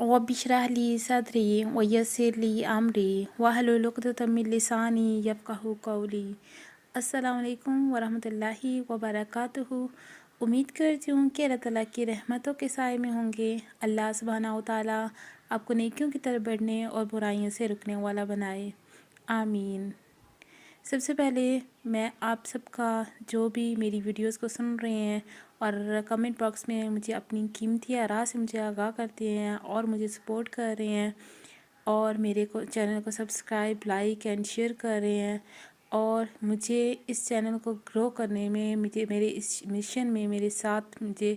رب اشرح لي صدري ويسر لي امری واحلل عقدۃ من لسانی یفقہوا قولی۔ السلام علیکم ورحمۃ اللہ وبرکاتہ۔ امید کرتی ہوں کہ اللہ تعالیٰ کی رحمتوں کے سائے میں ہوں گے۔ اللہ سبحانہ و تعالیٰ آپ کو نیکیوں کی طرف بڑھنے اور برائیوں سے رکنے والا بنائے، آمین۔ سب سے پہلے میں آپ سب کا جو بھی میری ویڈیوز کو سن رہے ہیں اور کمنٹ باکس میں مجھے اپنی قیمتی آراء سے مجھے آگاہ کرتے ہیں اور مجھے سپورٹ کر رہے ہیں اور میرے چینل کو سبسکرائب، لائک اینڈ شیئر کر رہے ہیں اور مجھے اس چینل کو گرو کرنے میں، میرے اس مشن میں میرے ساتھ مجھے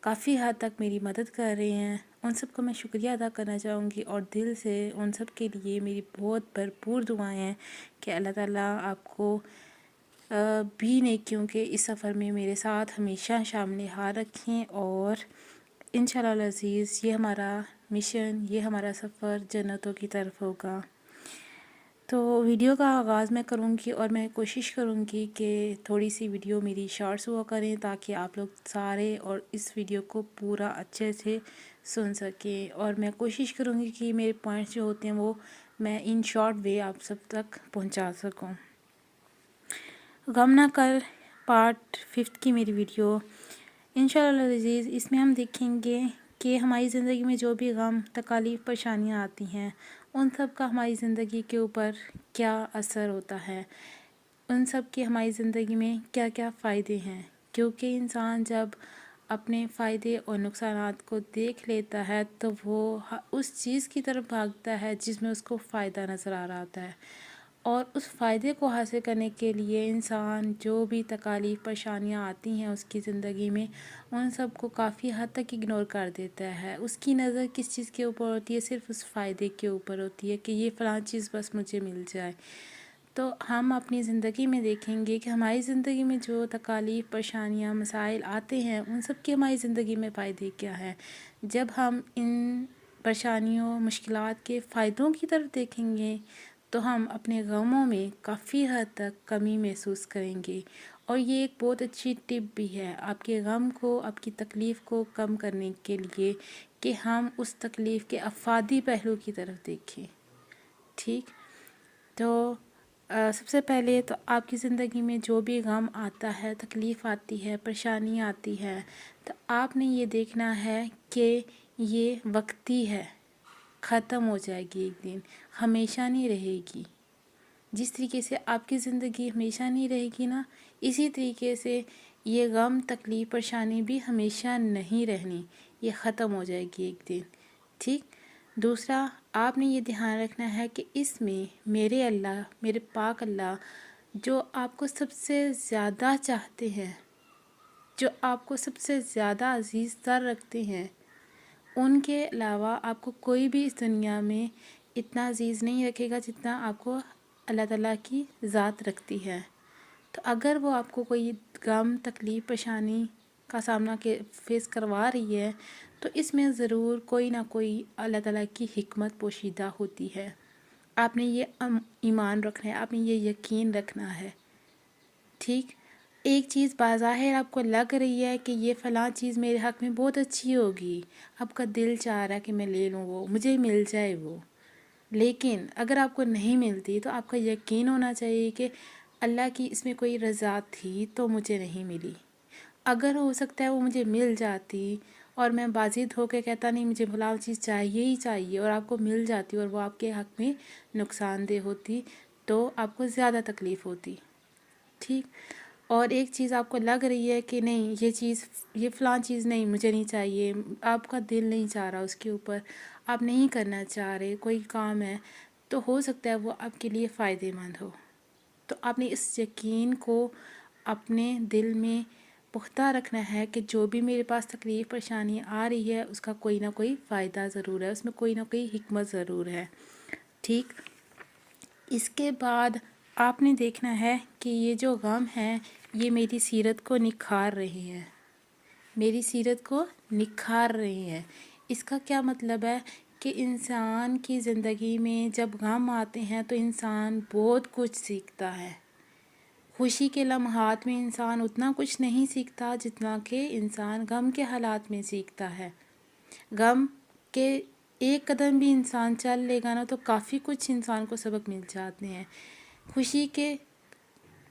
کافی حد تک میری مدد کر رہے ہیں، ان سب کو میں شکریہ ادا کرنا چاہوں گی اور دل سے ان سب کے لیے میری بہت بھرپور دعائیں ہیں کہ اللہ تعالیٰ آپ کو بھی نیکیوں کے اس سفر میں میرے ساتھ ہمیشہ شامل حال رکھیں اور انشاءاللہ العزیز یہ ہمارا مشن، یہ ہمارا سفر جنتوں کی طرف ہوگا۔ تو ویڈیو کا آغاز میں کروں گی اور میں کوشش کروں گی کہ تھوڑی سی ویڈیو میری شارٹس ہوا کریں تاکہ آپ لوگ سارے اور اس ویڈیو کو پورا اچھے سے سن سکیں، اور میں کوشش کروں گی کہ میرے پوائنٹس جو ہوتے ہیں وہ میں ان شارٹ وے آپ سب تک پہنچا سکوں۔ غم نہ کر پارٹ 5 کی میری ویڈیو انشاءاللہ العزیز، اس میں ہم دیکھیں گے کہ ہماری زندگی میں جو بھی غم، تکالیف، پریشانیاں آتی ہیں ان سب کا ہماری زندگی کے اوپر کیا اثر ہوتا ہے، ان سب کے ہماری زندگی میں کیا کیا فائدے ہیں، کیونکہ انسان جب اپنے فائدے اور نقصانات کو دیکھ لیتا ہے تو وہ اس چیز کی طرف بھاگتا ہے جس میں اس کو فائدہ نظر آ رہا ہوتا ہے، اور اس فائدے کو حاصل کرنے کے لیے انسان جو بھی تکالیف، پریشانیاں آتی ہیں اس کی زندگی میں ان سب کو کافی حد تک اگنور کر دیتا ہے۔ اس کی نظر کس چیز کے اوپر ہوتی ہے؟ صرف اس فائدے کے اوپر ہوتی ہے کہ یہ فلاں چیز بس مجھے مل جائے۔ تو ہم اپنی زندگی میں دیکھیں گے کہ ہماری زندگی میں جو تکالیف، پریشانیاں، مسائل آتے ہیں ان سب کے ہماری زندگی میں فائدے کیا ہیں۔ جب ہم ان پریشانیوں، مشکلات کے فائدوں کی طرف دیکھیں گے تو ہم اپنے غموں میں کافی حد تک کمی محسوس کریں گے، اور یہ ایک بہت اچھی ٹپ بھی ہے آپ کے غم کو، آپ کی تکلیف کو کم کرنے کے لیے کہ ہم اس تکلیف کے افادی پہلو کی طرف دیکھیں۔ ٹھیک، تو سب سے پہلے تو آپ کی زندگی میں جو بھی غم آتا ہے، تکلیف آتی ہے، پریشانی آتی ہے، تو آپ نے یہ دیکھنا ہے کہ یہ وقتی ہے، ختم ہو جائے گی ایک دن، ہمیشہ نہیں رہے گی۔ جس طریقے سے آپ کی زندگی ہمیشہ نہیں رہے گی نا، اسی طریقے سے یہ غم، تکلیف، پریشانی بھی ہمیشہ نہیں رہنی، یہ ختم ہو جائے گی ایک دن۔ ٹھیک، دوسرا آپ نے یہ دھیان رکھنا ہے کہ اس میں میرے اللہ، میرے پاک اللہ جو آپ کو سب سے زیادہ چاہتے ہیں، جو آپ کو سب سے زیادہ عزیز تر رکھتے ہیں، ان کے علاوہ آپ کو کوئی بھی اس دنیا میں اتنا عزیز نہیں رکھے گا جتنا آپ کو اللہ تعالیٰ کی ذات رکھتی ہے۔ تو اگر وہ آپ کو کوئی غم، تکلیف، پریشانی کا سامنا فیس کروا رہی ہے تو اس میں ضرور کوئی نہ کوئی اللہ تعالیٰ کی حکمت پوشیدہ ہوتی ہے۔ آپ نے یہ ایمان رکھنا ہے، آپ نے یہ یقین رکھنا ہے۔ ٹھیک، ایک چیز بظاہر آپ کو لگ رہی ہے کہ یہ فلاں چیز میرے حق میں بہت اچھی ہوگی، آپ کا دل چاہ رہا ہے کہ میں لے لوں، وہ مجھے مل جائے وہ، لیکن اگر آپ کو نہیں ملتی تو آپ کا یقین ہونا چاہیے کہ اللہ کی اس میں کوئی رضا تھی تو مجھے نہیں ملی۔ اگر ہو سکتا ہے وہ مجھے مل جاتی اور میں باضد ہو کے کہتا نہیں مجھے فلاں چیز چاہیے ہی چاہیے، اور آپ کو مل جاتی اور وہ آپ کے حق میں نقصان دہ ہوتی تو آپ کو زیادہ تکلیف ہوتی۔ ٹھیک، اور ایک چیز آپ کو لگ رہی ہے کہ نہیں یہ فلاں چیز نہیں، مجھے نہیں چاہیے، آپ کا دل نہیں چاہ رہا اس کے اوپر، آپ نہیں کرنا چاہ رہے، کوئی کام ہے تو ہو سکتا ہے وہ آپ کے لیے فائدہ مند ہو۔ تو آپ نے اس یقین کو اپنے دل میں پختہ رکھنا ہے کہ جو بھی میرے پاس تکلیف، پریشانی آ رہی ہے اس کا کوئی نہ کوئی فائدہ ضرور ہے، اس میں کوئی نہ کوئی حکمت ضرور ہے۔ ٹھیک، اس کے بعد آپ نے دیکھنا ہے کہ یہ جو غم ہیں یہ میری سیرت کو نکھار رہے ہیں، میری سیرت کو نکھار رہے ہیں۔ اس کا کیا مطلب ہے کہ انسان کی زندگی میں جب غم آتے ہیں تو انسان بہت کچھ سیکھتا ہے۔ خوشی کے لمحات میں انسان اتنا کچھ نہیں سیکھتا جتنا کہ انسان غم کے حالات میں سیکھتا ہے۔ غم کہ ایک قدم بھی انسان چل لے گا نا تو کافی کچھ انسان کو سبق مل جاتے ہیں. خوشی کے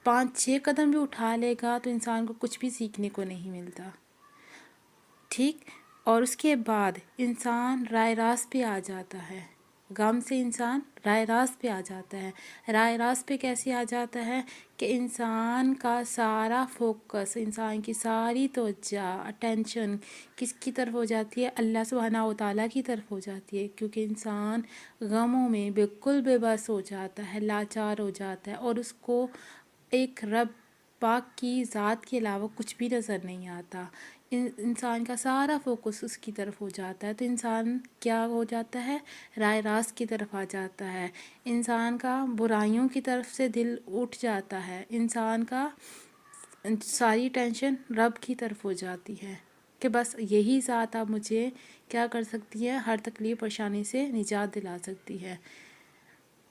5-6 قدم بھی اٹھا لے گا تو انسان کو کچھ بھی سیکھنے کو نہیں ملتا. ٹھیک. اور اس کے بعد انسان رائے راست پہ آ جاتا ہے. غم سے انسان رائے راست پہ آ جاتا ہے. رائے راست پہ کیسے آ جاتا ہے کہ انسان کا سارا فوکس، انسان کی ساری توجہ، اٹینشن کس کی طرف ہو جاتی ہے؟ اللہ سبحانہ و تعالیٰ کی طرف ہو جاتی ہے. کیونکہ انسان غموں میں بالکل بے بس ہو جاتا ہے، لاچار ہو جاتا ہے، اور اس کو ایک رب پاک کی ذات کے علاوہ کچھ بھی نظر نہیں آتا. انسان کا سارا فوکس اس کی طرف ہو جاتا ہے. تو انسان کیا ہو جاتا ہے؟ رائے راست کی طرف آ جاتا ہے. انسان کا برائیوں کی طرف سے دل اٹھ جاتا ہے. انسان کا ساری ٹینشن رب کی طرف ہو جاتی ہے کہ بس یہی ذات اب مجھے کیا کر سکتی ہے؟ ہر تکلیف پریشانی سے نجات دلا سکتی ہے.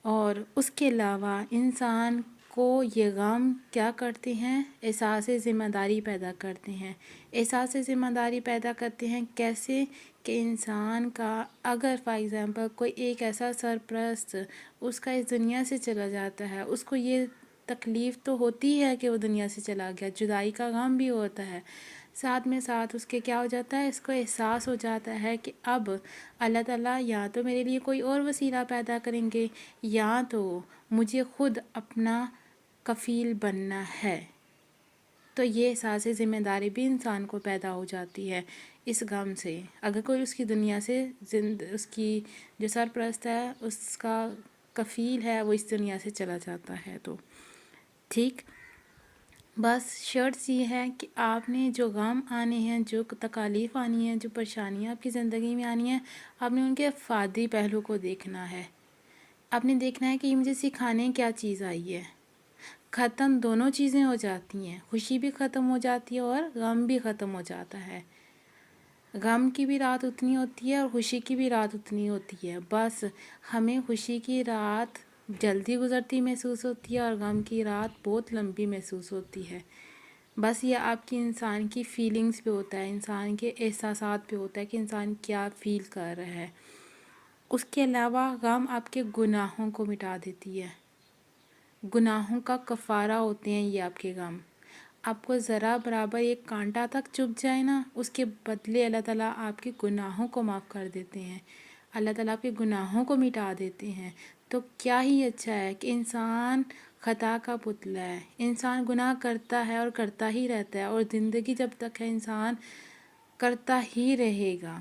اور اس کے علاوہ انسان کو یہ غم کیا کرتے ہیں؟ احساس ذمہ داری پیدا کرتے ہیں. احساس ذمہ داری پیدا کرتے ہیں کیسے؟ کہ انسان کا اگر فار ایگزامپل کوئی ایک ایسا سرپرست اس کا اس دنیا سے چلا جاتا ہے، اس کو یہ تکلیف تو ہوتی ہے کہ وہ دنیا سے چلا گیا، جدائی کا غم بھی ہوتا ہے، ساتھ میں ساتھ اس کے کیا ہو جاتا ہے؟ اس کو احساس ہو جاتا ہے کہ اب اللہ تعالیٰ یا تو میرے لیے کوئی اور وسیلہ پیدا کریں گے یا تو مجھے خود اپنا کفیل بننا ہے. تو یہ احساس ذمہ داری بھی انسان کو پیدا ہو جاتی ہے اس غم سے. اگر کوئی اس کی دنیا سے اس کی جو سرپرست ہے، اس کا کفیل ہے، وہ اس دنیا سے چلا جاتا ہے تو ٹھیک. بس شرط یہ ہے کہ آپ نے جو غم آنے ہیں، جو تکالیف آنی ہیں، جو پریشانیاں آپ کی زندگی میں آنی ہیں، آپ نے ان کے افادی پہلو کو دیکھنا ہے. آپ نے دیکھنا ہے کہ یہ مجھے سکھانے کیا چیز آئی ہے. ختم دونوں چیزیں ہو جاتی ہیں، خوشی بھی ختم ہو جاتی ہے اور غم بھی ختم ہو جاتا ہے. غم کی بھی رات اتنی ہوتی ہے اور خوشی کی بھی رات اتنی ہوتی ہے. بس ہمیں خوشی کی رات جلدی گزرتی محسوس ہوتی ہے اور غم کی رات بہت لمبی محسوس ہوتی ہے. بس یہ آپ کی انسان کی فیلنگز پہ ہوتا ہے، انسان کے احساسات پہ ہوتا ہے کہ انسان کیا فیل کر رہا ہے. اس کے علاوہ غم آپ کے گناہوں کو مٹا دیتی ہے. گناہوں کا کفارہ ہوتے ہیں یہ آپ کے غم. آپ کو ذرا برابر ایک کانٹا تک چبھ جائے نا، اس کے بدلے اللہ تعالیٰ آپ کے گناہوں کو معاف کر دیتے ہیں، اللہ تعالیٰ آپ کے گناہوں کو مٹا دیتے ہیں. تو کیا ہی اچھا ہے کہ انسان خطا کا پتلا ہے، انسان گناہ کرتا ہے اور کرتا ہی رہتا ہے، اور زندگی جب تک ہے انسان کرتا ہی رہے گا.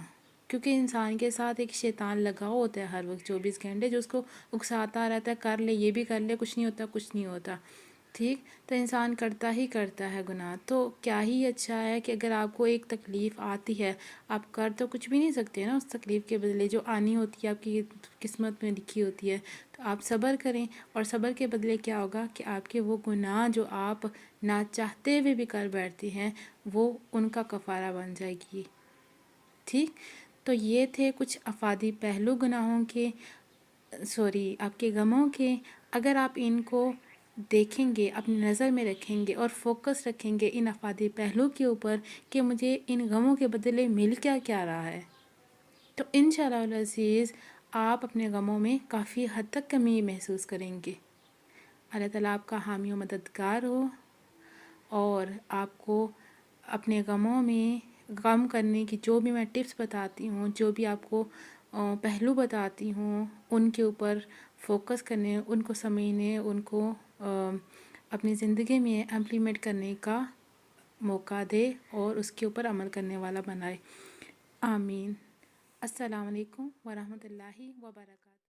کیونکہ انسان کے ساتھ ایک شیطان لگا ہوتا ہے ہر وقت 24 گھنٹے، جو اس کو اکساتا رہتا ہے، کر لے، یہ بھی کر لے، کچھ نہیں ہوتا، کچھ نہیں ہوتا. ٹھیک. تو انسان کرتا ہی کرتا ہے گناہ. تو کیا ہی اچھا ہے کہ اگر آپ کو ایک تکلیف آتی ہے، آپ کر تو کچھ بھی نہیں سکتے نا اس تکلیف کے بدلے، جو آنی ہوتی ہے آپ کی قسمت میں لکھی ہوتی ہے. تو آپ صبر کریں، اور صبر کے بدلے کیا ہوگا کہ آپ کے وہ گناہ جو آپ نہ چاہتے ہوئے بھی کر بیٹھتے ہیں، وہ ان کا کفارہ بن جائے گی. ٹھیک. تو یہ تھے کچھ افادی پہلو گناہوں کے، آپ کے غموں کے. اگر آپ ان کو دیکھیں گے، اپنی نظر میں رکھیں گے اور فوکس رکھیں گے ان افادی پہلو کے اوپر کہ مجھے ان غموں کے بدلے مل کیا رہا ہے، تو انشاءاللہ العزیز آپ اپنے غموں میں کافی حد تک کمی محسوس کریں گے. اللہ تعالیٰ آپ کا حامی و مددگار ہو، اور آپ کو اپنے غموں میں غم کرنے کی جو بھی میں ٹپس بتاتی ہوں، جو بھی آپ کو پہلو بتاتی ہوں، ان کے اوپر فوکس کرنے، ان کو سمجھنے، ان کو اپنی زندگی میں امپلیمنٹ کرنے کا موقع دے اور اس کے اوپر عمل کرنے والا بنائے. آمین. السلام علیکم ورحمۃ اللہ وبرکاتہ.